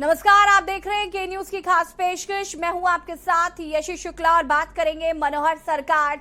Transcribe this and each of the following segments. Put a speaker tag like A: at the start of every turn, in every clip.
A: नमस्कार, आप देख रहे हैं के न्यूज की खास पेशकश। मैं हूं आपके साथ यशी शुक्ला और बात करेंगे मनोहर सरकार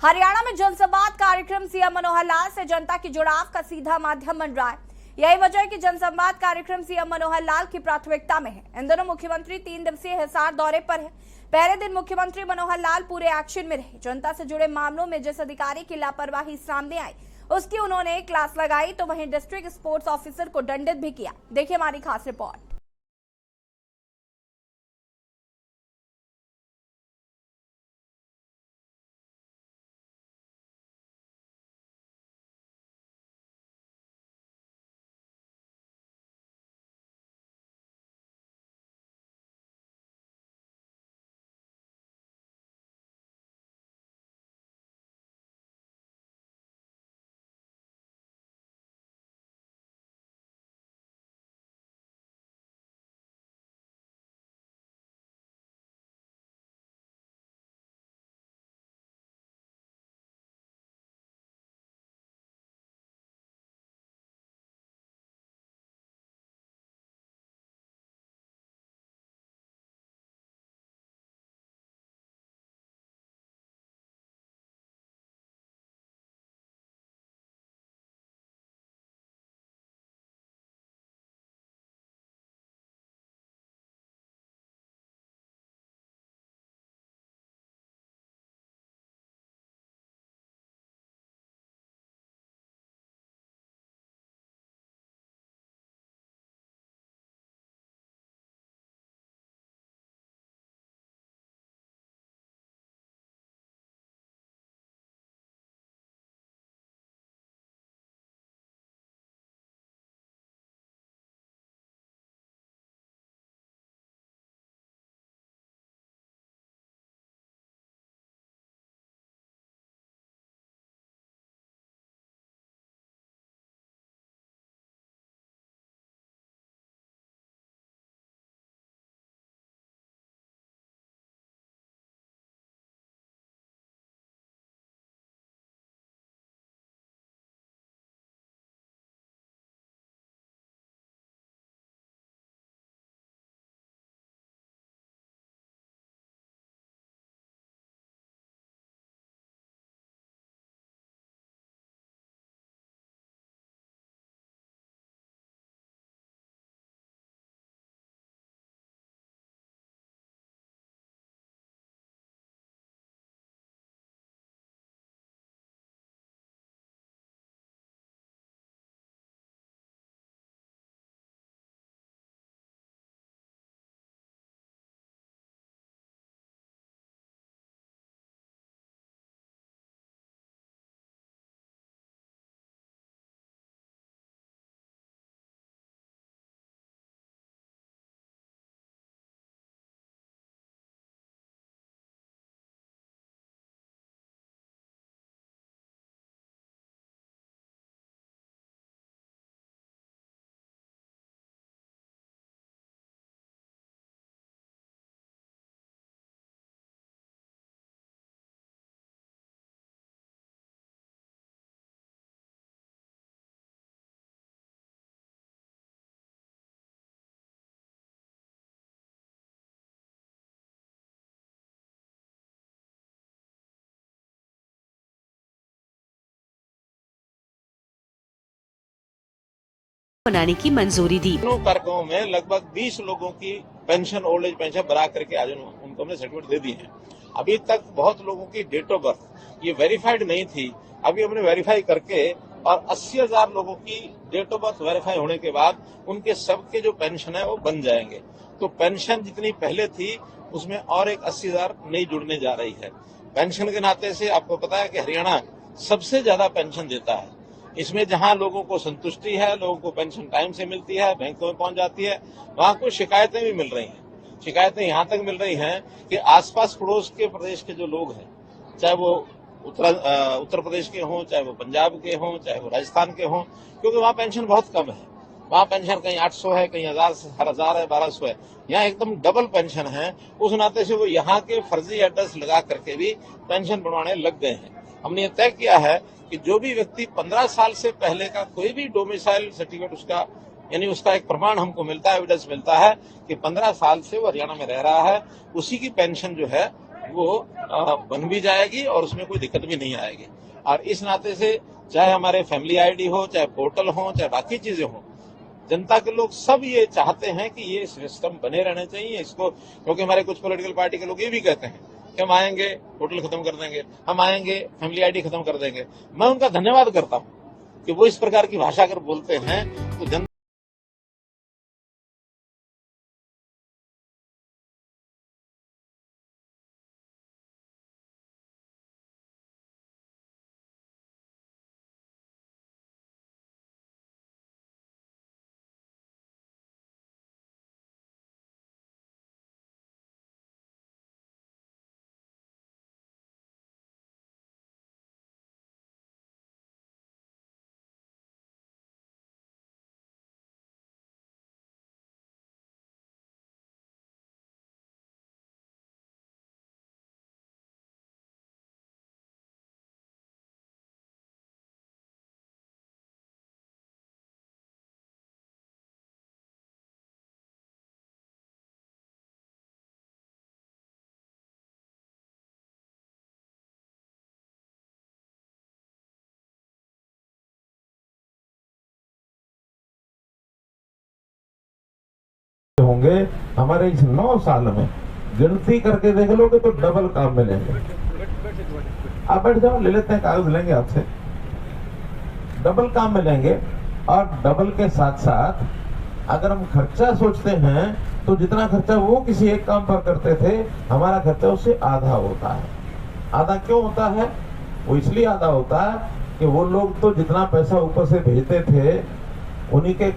A: हरियाणा में जनसंवाद कार्यक्रम सीएम मनोहर लाल से जनता की जुड़ाव का सीधा माध्यम बन रहा है। यही वजह है कि जनसंवाद कार्यक्रम सीएम मनोहर लाल की प्राथमिकता में है। इन दिनों मुख्यमंत्री 3 दिवसीय हिसार दौरे पर है। पहले दिन मुख्यमंत्री मनोहर लाल पूरे एक्शन में रहे। जनता से जुड़े मामलों में जिस अधिकारी की लापरवाही सामने आई उसकी उन्होंने क्लास लगाई, तो वहीं डिस्ट्रिक्ट स्पोर्ट्स ऑफिसर को दंडित भी किया। देखिए हमारी खास रिपोर्ट।
B: बनाने की मंजूरी दी।
C: दोनों कार्यक्रमों में लगभग 20 लोगों की पेंशन, ओल्ड एज पेंशन बना करके आज उनको हमने सर्टिफिकेट दे दी है। अभी तक बहुत लोगों की डेट ऑफ बर्थ ये वेरीफाइड नहीं थी, अभी हमने वेरीफाई करके और 80,000 लोगों की डेट ऑफ बर्थ वेरीफाई होने के बाद उनके सबके जो पेंशन है वो बन जाएंगे। तो पेंशन जितनी पहले थी उसमें और एक 80,000 नई जुड़ने जा रही है। पेंशन के नाते से आपको पता है कि हरियाणा सबसे ज्यादा पेंशन देता है। इसमें जहां लोगों को संतुष्टि है, लोगों को पेंशन टाइम से मिलती है, बैंकों में पहुंच जाती है, वहां कुछ शिकायतें भी मिल रही हैं। शिकायतें यहां तक मिल रही हैं कि आसपास पड़ोस के प्रदेश के जो लोग हैं, चाहे वो उत्तर प्रदेश के हों, चाहे वो पंजाब के हों, चाहे वो राजस्थान के हों, क्योंकि वहाँ पेंशन बहुत कम है। वहाँ पेंशन कहीं 800 है, कहीं 1000 है, 1200 है। यहाँ एकदम डबल पेंशन है। उस नाते से वो यहाँ के फर्जी एड्रेस लगा करके भी पेंशन बनवाने लग गए हैं। हमने ये तय किया है कि जो भी व्यक्ति 15 साल से पहले का कोई भी डोमिसाइल सर्टिफिकेट उसका यानी उसका एक प्रमाण हमको मिलता है, एविडेंस मिलता है कि 15 साल से वो हरियाणा में रह रहा है, उसी की पेंशन जो है वो बन भी जाएगी और उसमें कोई दिक्कत भी नहीं आएगी। और इस नाते से चाहे हमारे फैमिली आईडी हो, चाहे पोर्टल हो, चाहे बाकी चीजें हो, जनता के लोग सब ये चाहते हैं कि ये सिस्टम बने रहने चाहिए इसको, क्योंकि हमारे कुछ पॉलिटिकल पार्टी के लोग ये भी कहते हैं कि हम आएंगे पोर्टल खत्म कर देंगे, हम आएंगे फैमिली आईडी खत्म कर देंगे। मैं उनका धन्यवाद करता हूँ कि वो इस प्रकार की भाषा अगर बोलते हैं तो जनता
D: होंगे हमारे इस 9 साल में गिनती करके देख लोगे तो डबल काम मिलेंगे। आप बैठ जाओ, ले लेते हैं, कागज लेंगे आपसे, डबल काम मिलेंगे। और डबल के साथ साथ अगर हम खर्चा सोचते हैं तो जितना खर्चा वो किसी एक काम पर करते थे, हमारा खर्चा उससे आधा होता है। आधा क्यों होता है? वो इसलिए आधा होता है कि वो लोग तो जितना पैसा ऊपर से भेजते थे, उन्हीं के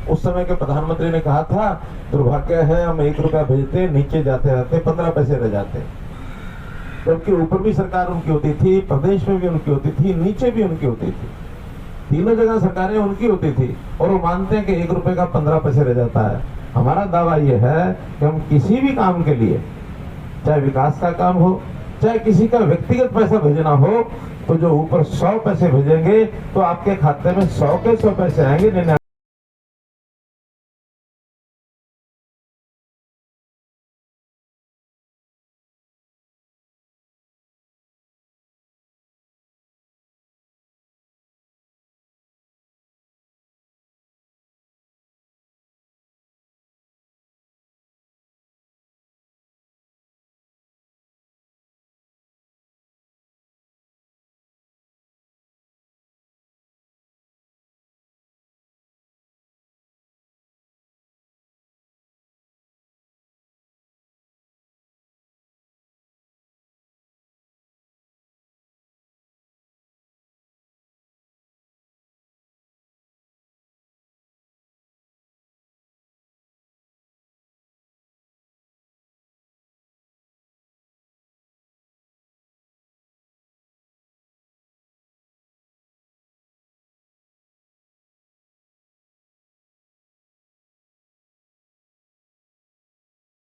D: उस समय के प्रधानमंत्री ने कहा था, दुर्भाग्य है हम 1 रुपया भेजते, नीचे जाते रहते 15 पैसे रह जाते। जबकि ऊपर भी सरकार उनकी होती थी, प्रदेश में भी उनकी होती थी, नीचे भी उनकी होती थी, तीनों जगह सरकारें उनकी होती थी। और वो मानते हैं कि 1 रुपए का 15 पैसे रह जाता है। हमारा दावा यह है कि हम किसी भी काम के लिए, चाहे विकास का काम हो, चाहे किसी का व्यक्तिगत पैसा भेजना हो, तो जो ऊपर 100 पैसे भेजेंगे तो आपके खाते में 100 के 100 पैसे आएंगे। नहीं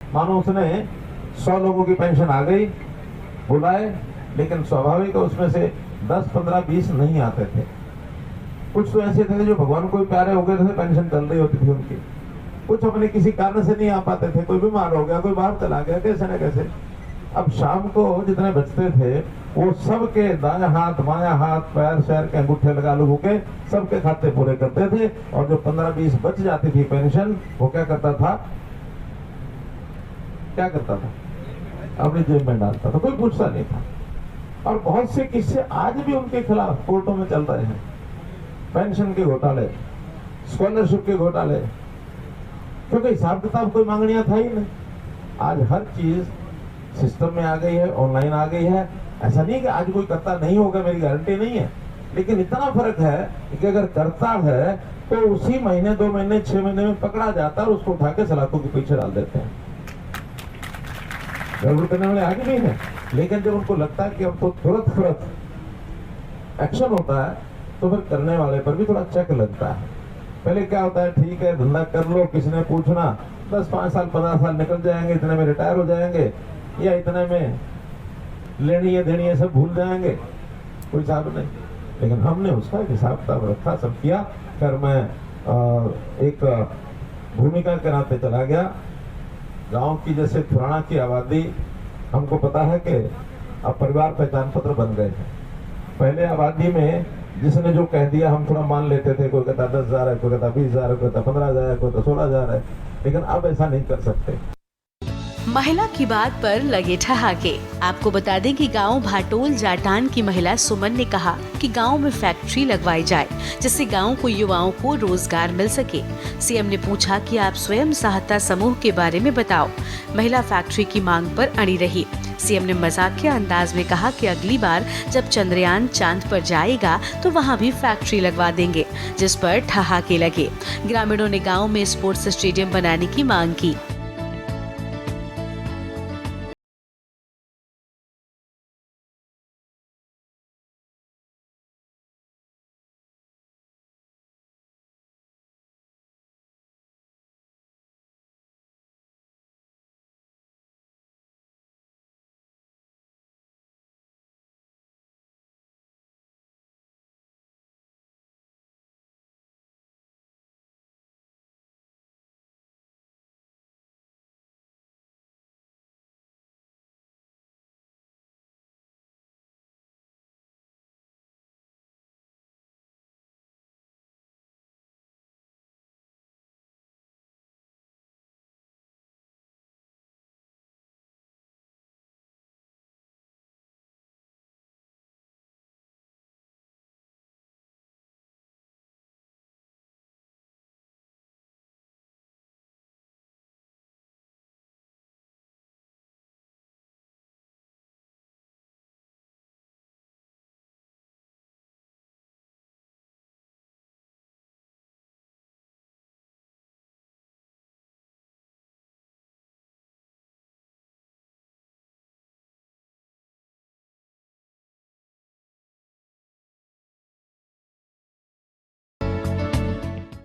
D: मानो उसने 100 लोगों की पेंशन आ गई, बुलाए, लेकिन स्वाभाविक है उसमें से 10, 15, 20 नहीं आते थे। कुछ तो ऐसे थे जो भगवान को प्यारे हो गए थे, पेंशन चल रही होती थी उनकी। कुछ अपने किसी कारण से नहीं आ पाते थे, कोई बीमार हो गया, कोई बाहर चला गया, कैसे न कैसे। अब शाम को जितने बचते थे वो सबके दाया हाथ, बाया हाथ, पैर शैर के अंगूठे लगा लोगों के सबके खाते पूरे करते थे। और जो 15-20 बच जाती थी पेंशन, वो क्या करता था? अपनी जेब में डालता था, कोई पूछता नहीं था। और बहुत से किस्से आज भी उनके खिलाफ कोर्टों में चल रहे हैं। पेंशन के घोटाले, स्कॉलरशिप के घोटाले, क्योंकि हिसाब किताब कोई मांगनियां था ही नहीं। आज हर चीज सिस्टम में आ गई है, ऑनलाइन आ गई है। ऐसा नहीं कि आज कोई करता नहीं होगा, मेरी गारंटी नहीं है, लेकिन इतना फर्क है कि अगर करता है तो उसी महीने, 2 महीने, 6 महीने में पकड़ा जाता है और उसको उठा के सलाखों के पीछे डाल देते हैं। गड़बड़ करने वाले आगे भी है। लेकिन जब उनको लगता है कि अब तो तुरंत एक्शन होता है तो फिर करने वाले पर भी थोड़ा चेक लगता है। पहले क्या होता है, ठीक है धंधा कर लो, किसी ने पूछना 10 5 साल 15 साल निकल जाएंगे, इतने में रिटायर हो जाएंगे या इतने में लेनी है देनी है सब भूल जाएंगे, कोई हिसाब नहीं। लेकिन हमने उसका हिसाब किताब रखा, सब किया। फिर मैं एक भूमिका के नाते चला गया। गांव की जैसे पुराना की आबादी, हमको पता है कि अब परिवार पहचान पत्र बन गए हैं। पहले आबादी में जिसने जो कह दिया हम थोड़ा मान लेते थे, कोई कहता 10,000 है, कोई कहता 20,000 है, कोई कहता 15,000 है, कोई कहता 16,000 है, लेकिन अब ऐसा नहीं कर सकते।
B: महिला की बात पर लगे ठहाके। आपको बता दें कि गांव भाटोल जाटान की महिला सुमन ने कहा कि गांव में फैक्ट्री लगवाई जाए जिससे गांव को युवाओं को रोजगार मिल sake। सीएम ने पूछा कि आप स्वयं सहायता समूह के बारे में बताओ। महिला फैक्ट्री की मांग पर अड़ी रही। सीएम ने मजाकिया अंदाज में कहा कि अगली बार जब चंद्रयान चांद पर जाएगा तो वहां भी फैक्ट्री लगवा देंगे, जिस पर ठहाके लगे। ग्रामीणों ने गांव में स्पोर्ट्स स्टेडियम बनाने की मांग की।